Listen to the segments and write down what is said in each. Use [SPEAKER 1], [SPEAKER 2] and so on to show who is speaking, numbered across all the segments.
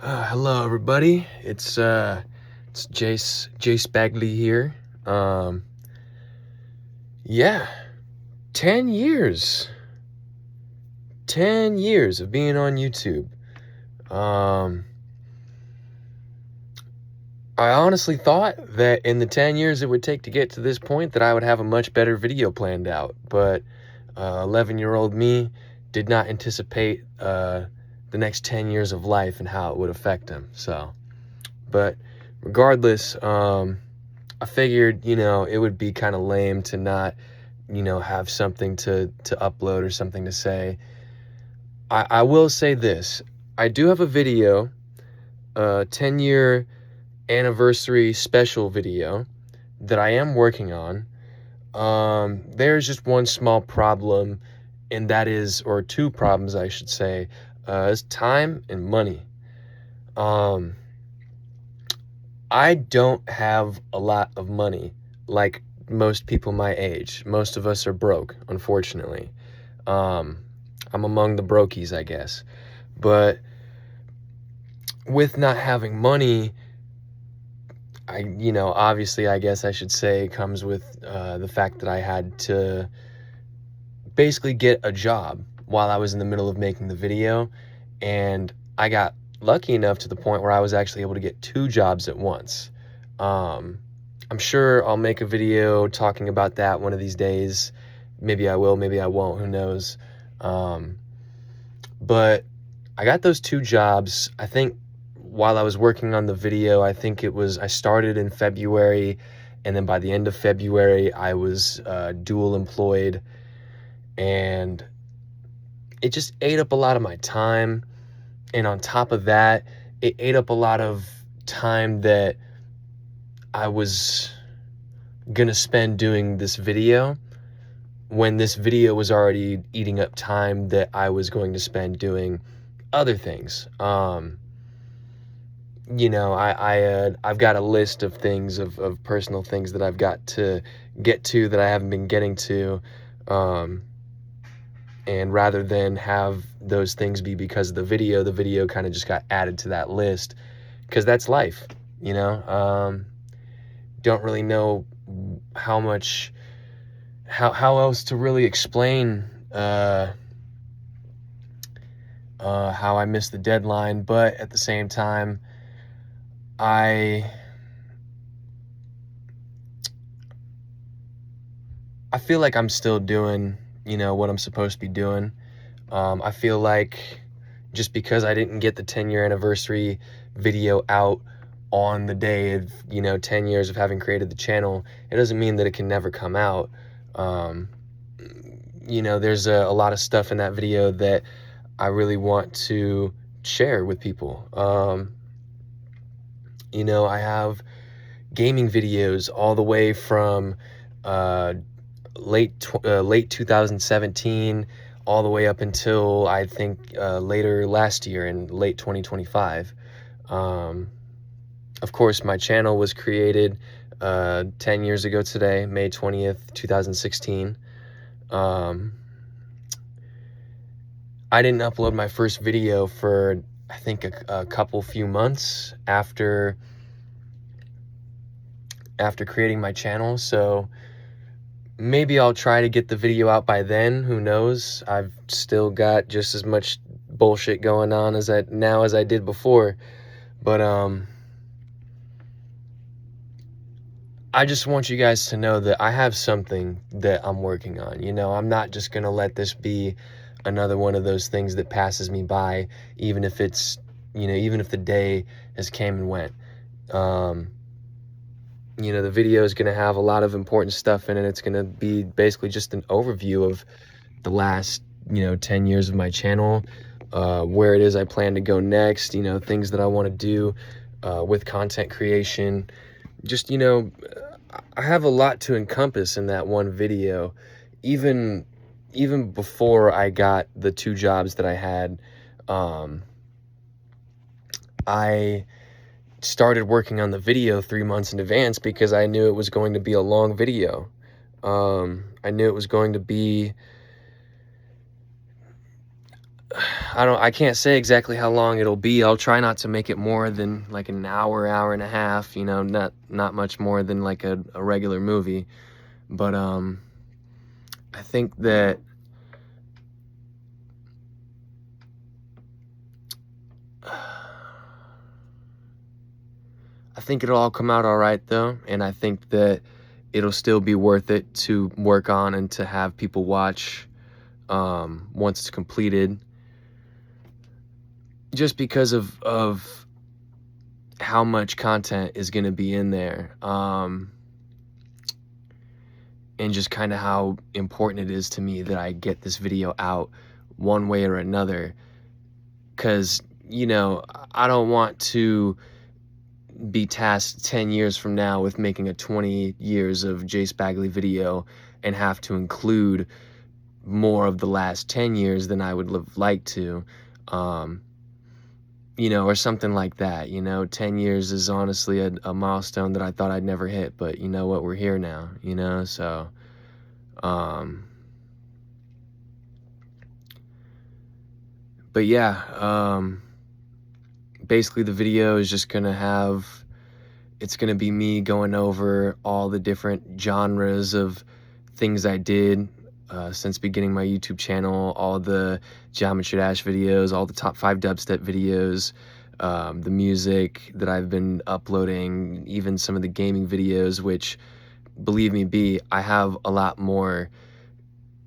[SPEAKER 1] Hello everybody. It's Jace Bagley here. Yeah, 10 years. 10 years of being on YouTube. I honestly thought that in the 10 years it would take to get to this point that I would have a much better video planned out, but 11-year-old me did not anticipate the next 10 years of life and how it would affect him. But regardless, I figured, it would be kind of lame to not, have something to upload or something to say. I will say this. I do have a video, a 10-year anniversary special video that I am working on. There's just one small problem, and that is, or two problems, I should say, is time and money. I don't have a lot of money like most people my age. Most of us are broke, unfortunately. I'm among the brokies, I guess. But with not having money, obviously, I guess I should say, comes with the fact that I had to basically get a job while I was in the middle of making the video. And I got lucky enough to the point where I was actually able to get two jobs at once. I'm sure I'll make a video talking about that one of these days. Maybe I will, maybe I won't, who knows. But I got those two jobs, I think, while I was working on the video. I started in February, and then by the end of February, I was dual employed, and it just ate up a lot of my time. And on top of that, it ate up a lot of time that I was gonna spend doing this video, when this video was already eating up time that I was going to spend doing other things. I've got a list of things, of personal things that I've got to get to that I haven't been getting to. And rather than have those things be because of the video kind of just got added to that list, because that's life, Don't really know how else to really explain how I missed the deadline. But at the same time, I feel like I'm still doing, what I'm supposed to be doing. I feel like just because I didn't get the 10-year anniversary video out on the day of, 10 years of having created the channel, it doesn't mean that it can never come out. There's a lot of stuff in that video that I really want to share with people. I have gaming videos all the way from late 2017 all the way up until I think later last year in late 2025. Of course, my channel was created 10 years ago today, May 20th, 2016. I didn't upload my first video for, I think, a few months after creating my channel. So maybe I'll try to get the video out by then. Who knows? I've still got just as much bullshit going on as I did before. But I just want you guys to know that I have something that I'm working on. I'm not just gonna let this be another one of those things that passes me by, even if it's, even if the day has came and went. The video is going to have a lot of important stuff in it. It's going to be basically just an overview of the last, 10 years of my channel, where it is I plan to go next, things that I want to do with content creation. Just, I have a lot to encompass in that one video. Even before I got the two jobs that I had, I started working on the video 3 months in advance because I knew it was going to be a long video. I knew it was going to be, I can't say exactly how long it'll be. I'll try not to make it more than like an hour and a half, you know, not much more than like a regular movie. But I think that it'll all come out all right though, and I think that it'll still be worth it to work on and to have people watch once it's completed, just because of how much content is going to be in there, and just kind of how important it is to me that I get this video out one way or another, because, you know, I don't want to be tasked 10 years from now with making a 20 years of Jace Bagley video and have to include more of the last 10 years than I would have liked to, you know, or something like that. You know, 10 years is honestly a milestone that I thought I'd never hit, but you know what, we're here now, you know, so, but yeah, basically the video is just gonna it's gonna be me going over all the different genres of things I did since beginning my YouTube channel, all the Geometry Dash videos, all the top 5 dubstep videos, the music that I've been uploading, even some of the gaming videos, which, believe me, I have a lot more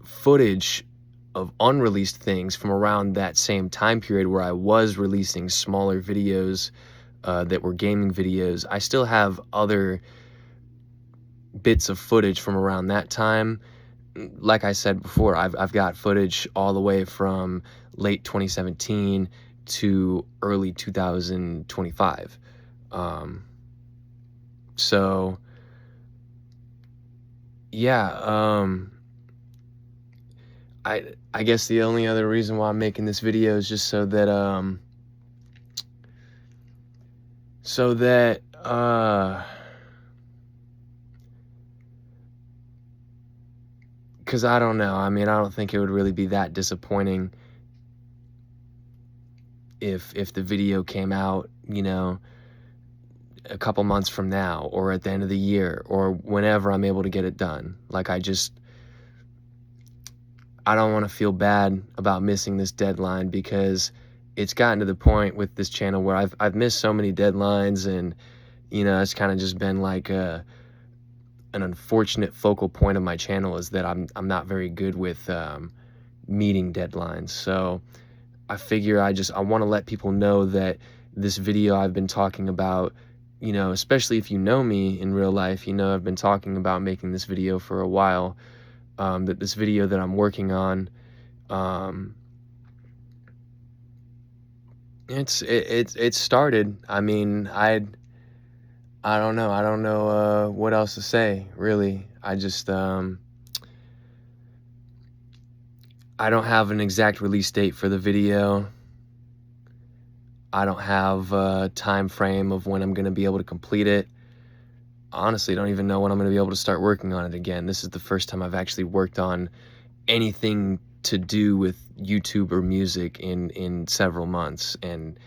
[SPEAKER 1] footage of unreleased things from around that same time period where I was releasing smaller videos that were gaming videos. I still have other bits of footage from around that time. Like I said before, I've got footage all the way from late 2017 to early 2025. So yeah, I guess the only other reason why I'm making this video is just so that because I don't know, I mean, I don't think it would really be that disappointing if the video came out, you know, a couple months from now, or at the end of the year, or whenever I'm able to get it done. Like, I don't want to feel bad about missing this deadline, because it's gotten to the point with this channel where I've missed so many deadlines, and, you know, it's kind of just been like an unfortunate focal point of my channel, is that I'm not very good with meeting deadlines. So I figure I want to let people know that this video I've been talking about, you know, especially if you know me in real life, you know I've been talking about making this video for a while, that this video that I'm working on, it's started. I mean, I don't know what else to say, really. I just I don't have an exact release date for the video. I don't have a time frame of when I'm going to be able to complete it. Honestly, I don't even know when I'm going to be able to start working on it again. This is the first time I've actually worked on anything to do with YouTube or music in several months. And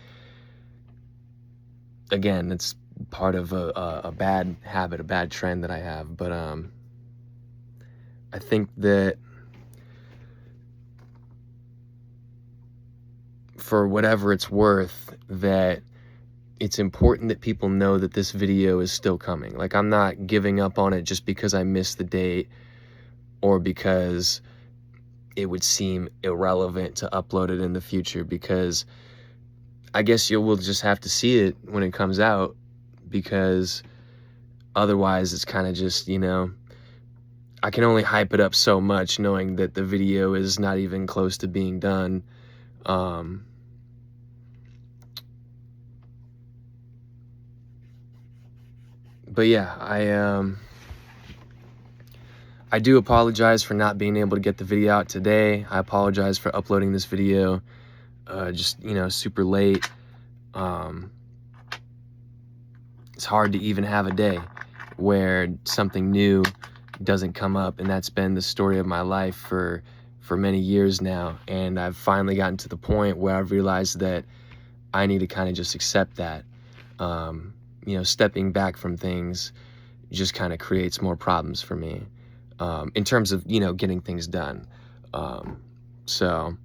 [SPEAKER 1] again, it's part of a bad habit, a bad trend that I have. But I think that for whatever it's worth, that it's important that people know that this video is still coming. Like, I'm not giving up on it just because I missed the date, or because it would seem irrelevant to upload it in the future, because I guess you will just have to see it when it comes out, because otherwise it's kind of just, you know, I can only hype it up so much knowing that the video is not even close to being done. But yeah, I do apologize for not being able to get the video out today. I apologize for uploading this video just, you know, super late. It's hard to even have a day where something new doesn't come up, and that's been the story of my life for for many years now, and I've finally gotten to the point where I've realized that I need to kind of just accept that. You know, stepping back from things just kind of creates more problems for me, in terms of, you know, getting things done. So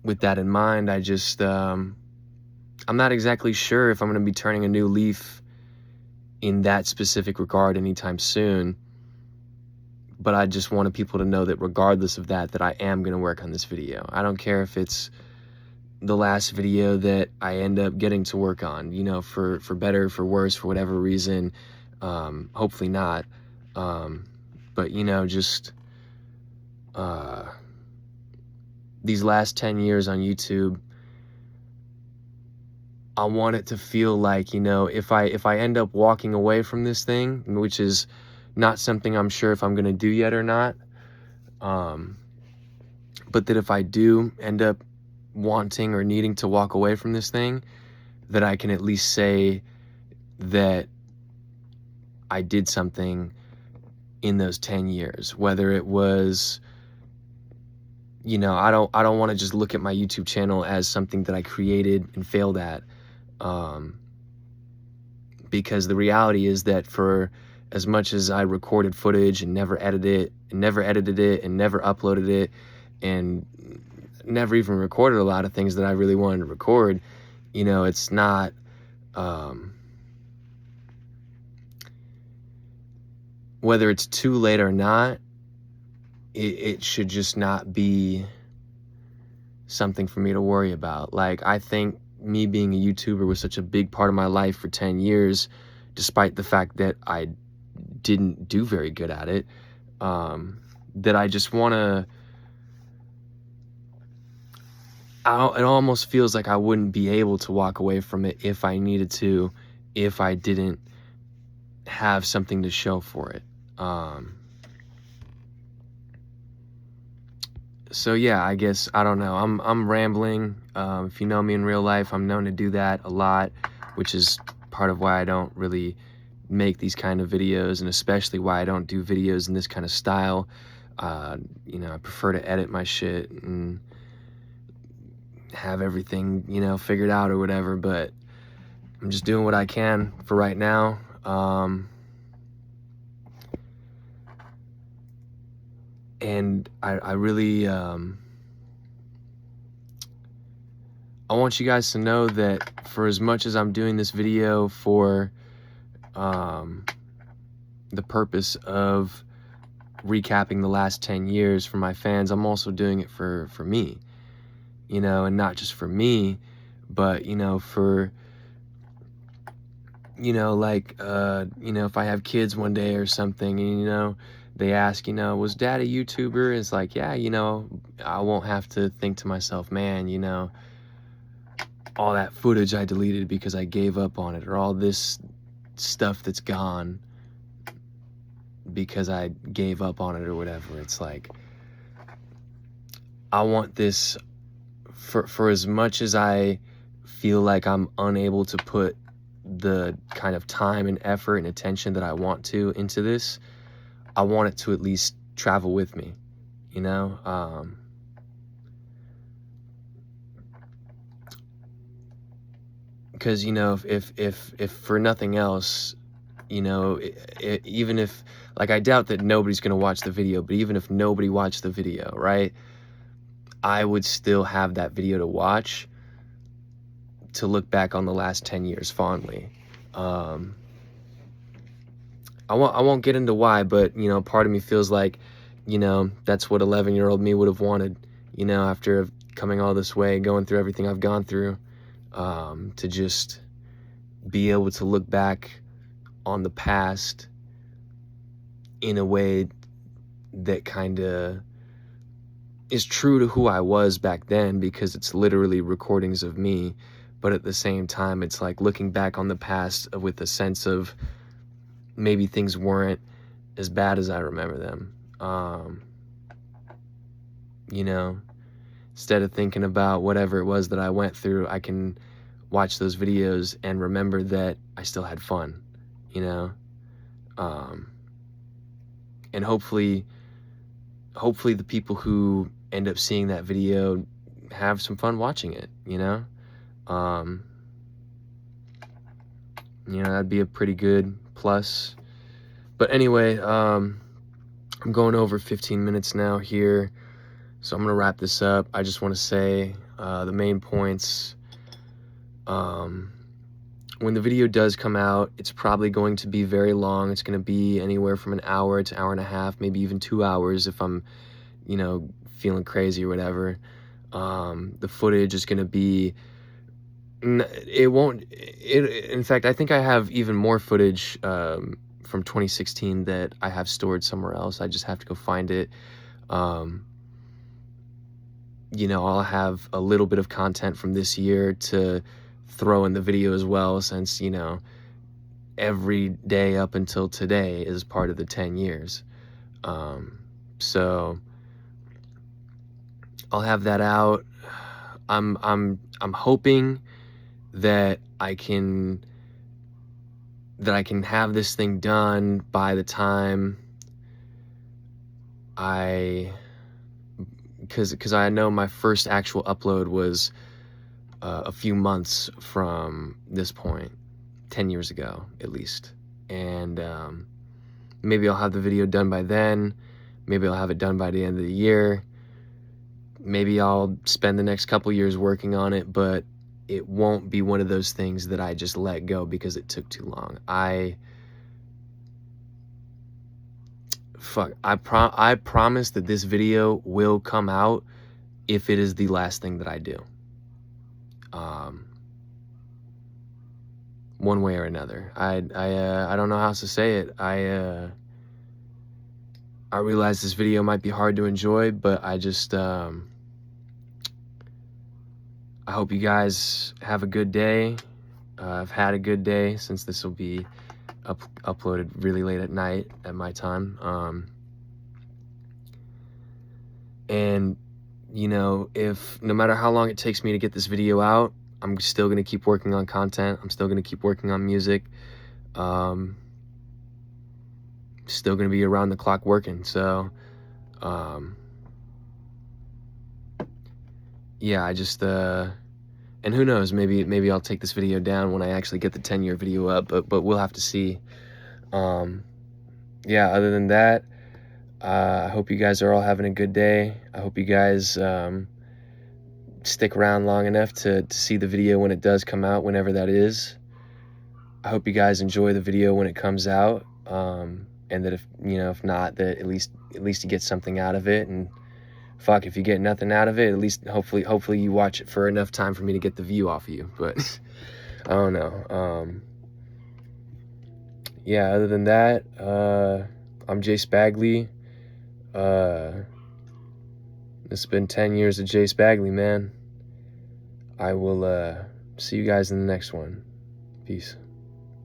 [SPEAKER 1] with that in mind, I just, I'm not exactly sure if I'm going to be turning a new leaf in that specific regard anytime soon, but I just wanted people to know that regardless of that, that I am going to work on this video. I don't care if it's the last video that I end up getting to work on, you know, for better, for worse, for whatever reason. Hopefully not. But, you know, just these last 10 years on YouTube, I want it to feel like, you know, if I end up walking away from this thing, which is not something I'm sure if I'm going to do yet or not, but that if I do end up wanting or needing to walk away from this thing, that I can at least say that I did something in those 10 years, whether it was, you know, I don't want to just look at my YouTube channel as something that I created and failed at, because the reality is that for as much as I recorded footage and never edited it and never uploaded it and never even recorded a lot of things that I really wanted to record, you know, it's not, whether it's too late or not, it should just not be something for me to worry about. Like, I think me being a YouTuber was such a big part of my life for 10 years, despite the fact that I didn't do very good at it, that I just want to, it almost feels like I wouldn't be able to walk away from it if I needed to, if I didn't have something to show for it. So yeah, I guess, I don't know, I'm rambling. If you know me in real life, I'm known to do that a lot, which is part of why I don't really make these kind of videos, and especially why I don't do videos in this kind of style. You know, I prefer to edit my shit and have everything, you know, figured out or whatever, but I'm just doing what I can for right now. And I really, I want you guys to know that for as much as I'm doing this video for the purpose of recapping the last 10 years for my fans, I'm also doing it for me, you know, and not just for me, but, you know, for, you know, like, you know, if I have kids one day or something, and, you know, they ask, you know, was dad a YouTuber? It's like, yeah, you know, I won't have to think to myself, man, you know, all that footage I deleted because I gave up on it, or all this stuff that's gone because I gave up on it or whatever. It's like, I want this, for as much as I feel like I'm unable to put the kind of time and effort and attention that I want to into this, I want it to at least travel with me, you know? Because, you know, if for nothing else, you know, even if, like, I doubt that nobody's gonna watch the video, but even if nobody watched the video, right, I would still have that video to watch, to look back on the last 10 years fondly. I won't get into why, but, you know, part of me feels like, you know, that's what 11-year-old me would have wanted, you know, after coming all this way, going through everything I've gone through, to just be able to look back on the past in a way that kind of is true to who I was back then, because it's literally recordings of me, but at the same time, it's like looking back on the past with a sense of, maybe things weren't as bad as I remember them. You know, instead of thinking about whatever it was that I went through, I can watch those videos and remember that I still had fun, you know? And hopefully hopefully the people who end up seeing that video have some fun watching it, you know? That'd be a pretty good plus. But anyway, I'm going over 15 minutes now here, so I'm gonna wrap this up. I just want to say the main points. When the video does come out, it's probably going to be very long. It's going to be anywhere from an hour to hour and a half, maybe even 2 hours if I'm, feeling crazy or whatever. The footage is going to be, in fact, I think I have even more footage from 2016 that I have stored somewhere else. I just have to go find it. I'll have a little bit of content from this year to throw in the video as well, since every day up until today is part of the 10 years. So I'll have that out. I'm hoping that I can have this thing done by the time because I know my first actual upload was a few months from this point, 10 years ago at least. And maybe I'll have the video done by then. Maybe I'll have it done by the end of the year. Maybe I'll spend the next couple years working on it, but it won't be one of those things that I just let go because it took too long. I promise that this video will come out if it is the last thing that I do. One way or another. I don't know how else to say it. I realize this video might be hard to enjoy, but I just I hope you guys have a good day. I've had a good day, since this will be uploaded really late at night at my time. And if no matter how long it takes me to get this video out, I'm still going to keep working on content. I'm still going to keep working on music. Still going to be around the clock working. So, yeah, I just, and who knows, maybe I'll take this video down when I actually get the 10-year video up, but we'll have to see. Yeah, other than that, I hope you guys are all having a good day. I hope you guys, stick around long enough to see the video when it does come out, whenever that is. I hope you guys enjoy the video when it comes out, and that if not, that at least you get something out of it. And fuck, if you get nothing out of it, at least hopefully you watch it for enough time for me to get the view off of you. But I don't know. Yeah, other than that, I'm Jace Bagley. It's been 10 years of Jace Bagley, man. I will see you guys in the next one. Peace.